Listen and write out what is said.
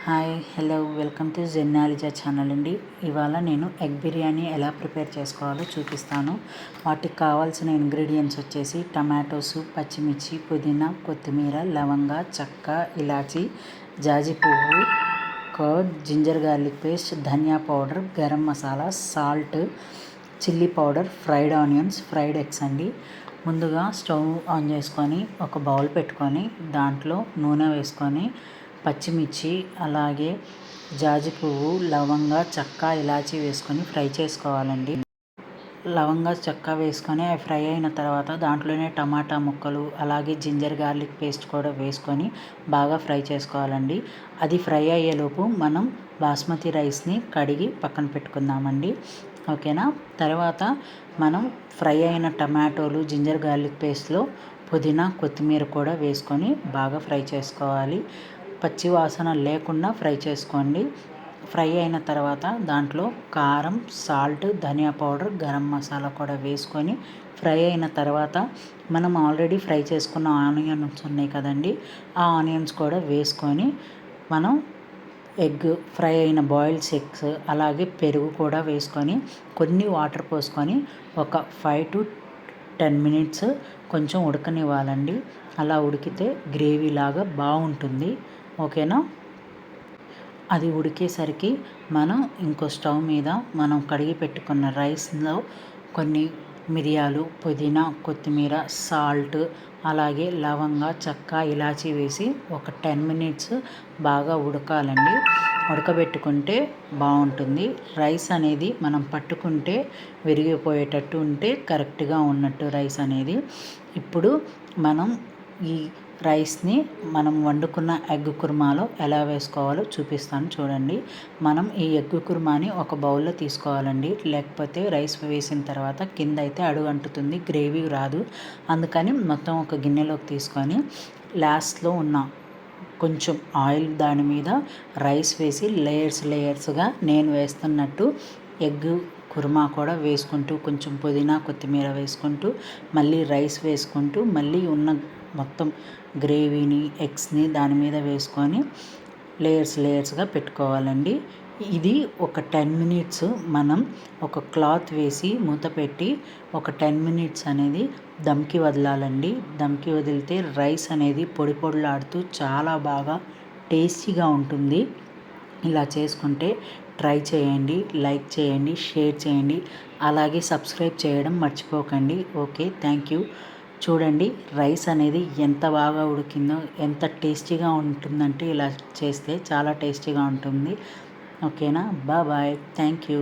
Hi hello welcome to జెన్నాలిజా channel అండి. ఇవాళ నేను ఎగ్ బిర్యానీ ఎలా ప్రిపేర్ చేసుకోవాలో చూపిస్తాను. వాటికి కావాల్సిన ఇంగ్రీడియంట్స్ వచ్చేసి టమాటోస్, పచ్చిమిర్చి, పుదీనా, కొత్తిమీర, లవంగ, చెక్క, ఇలాచి, జాజి పువ్వు, కర్డ్, జింజర్ గార్లిక్ పేస్ట్, ధనియా powder, garam masala, salt, chilli powder, fried onions, fried eggs అండి. ముందుగా స్టవ్ ఆన్ చేసుకొని ఒక బౌల్ పెట్టుకొని దాంట్లో నూనె వేసుకొని పచ్చిమిర్చి, అలాగే జాజి పువ్వు, లవంగ, చెక్క, ఇలాచి వేసుకొని ఫ్రై చేసుకోవాలండి. లవంగ, చెక్క వేసుకొని అవి ఫ్రై అయిన తర్వాత దాంట్లోనే టమాటా ముక్కలు, అలాగే జింజర్ గార్లిక్ పేస్ట్ కూడా వేసుకొని బాగా ఫ్రై చేసుకోవాలండి. అది ఫ్రై అయ్యేలోపు మనం బాస్మతి రైస్ని కడిగి పక్కన పెట్టుకుందామండి. ఓకేనా. తర్వాత మనం ఫ్రై అయిన టమాటోలు, జింజర్ గార్లిక్ పేస్ట్లో పుదీనా, కొత్తిమీర కూడా వేసుకొని బాగా ఫ్రై చేసుకోవాలి. పచ్చి వాసన లేకుండా ఫ్రై చేసుకోండి. ఫ్రై అయిన తర్వాత దాంట్లో కారం, సాల్ట్, ధనియా పౌడర్, గరం మసాలా కూడా వేసుకొని ఫ్రై అయిన తర్వాత మనం ఆల్రెడీ ఫ్రై చేసుకున్న ఆనియన్స్ ఉన్నాయి కదండి, ఆ ఆనియన్స్ కూడా వేసుకొని మనం ఎగ్ ఫ్రై అయిన బాయిల్డ్ ఎగ్స్, అలాగే పెరుగు కూడా వేసుకొని కొన్ని వాటర్ పోసుకొని ఒక 5 to 10 minutes కొంచెం ఉడకనివ్వాలండి. అలా ఉడికితే గ్రేవీ లాగా బాగుంటుంది. ఓకేనా. అది ఉడికేసరికి మనం ఇంకో స్టవ్ మీద మనం కడిగి పెట్టుకున్న రైస్లో కొన్ని మిరియాలు, పుదీనా, కొత్తిమీర, సాల్ట్, అలాగే లవంగ, చెక్క, ఇలాచి వేసి ఒక 10 minutes బాగా ఉడకాలండి. ఉడకబెట్టుకుంటే బాగుంటుంది. రైస్ అనేది మనం పట్టుకుంటే విరిగిపోయేటట్టు ఉంటే కరెక్ట్గా ఉన్నట్టు రైస్ అనేది. ఇప్పుడు మనం ఈ రైస్ని మనం వండుకున్న ఎగ్ కుర్మాలో ఎలా వేసుకోవాలో చూపిస్తాను చూడండి. మనం ఈ ఎగ్ కుర్మాని ఒక బౌల్లో తీసుకోవాలండి. లేకపోతే రైస్ వేసిన తర్వాత కింద అయితే అడుగు అంటుతుంది, గ్రేవీ రాదు. అందుకని మొత్తం ఒక గిన్నెలోకి తీసుకొని లాస్ట్లో ఉన్న కొంచెం ఆయిల్ దాని మీద రైస్ వేసి లేయర్స్గా నేను వేస్తున్నట్టు ఎగ్ కుర్మా కూడా వేసుకుంటూ కొంచెం పుదీనా, కొత్తిమీర వేసుకుంటూ మళ్ళీ రైస్ వేసుకుంటూ మళ్ళీ ఉన్న మొత్తం గ్రేవీని, ఎగ్స్ని దాని మీద వేసుకొని లేయర్స్గా పెట్టుకోవాలండి. ఇది ఒక 10 minutes మనం ఒక క్లాత్ వేసి మూత పెట్టి ఒక 10 minutes అనేది దమ్కి వదలాలండి. దమ్కి వదిలితే రైస్ అనేది పొడి పొడిలాడుతూ చాలా బాగా టేస్టీగా ఉంటుంది. ఇలా చేసుకుంటే ట్రై చేయండి, లైక్ చేయండి, షేర్ చేయండి, అలాగే సబ్స్క్రైబ్ చేయడం మర్చిపోకండి. Okay, thank you. చూడండి రైస్ అనేది ఎంత బాగా ఉడికిందో, ఎంత టేస్టీగా ఉంటుందంటే ఇలా చేస్తే చాలా టేస్టీగా ఉంటుంది. ఓకేనా. Bye, thank you.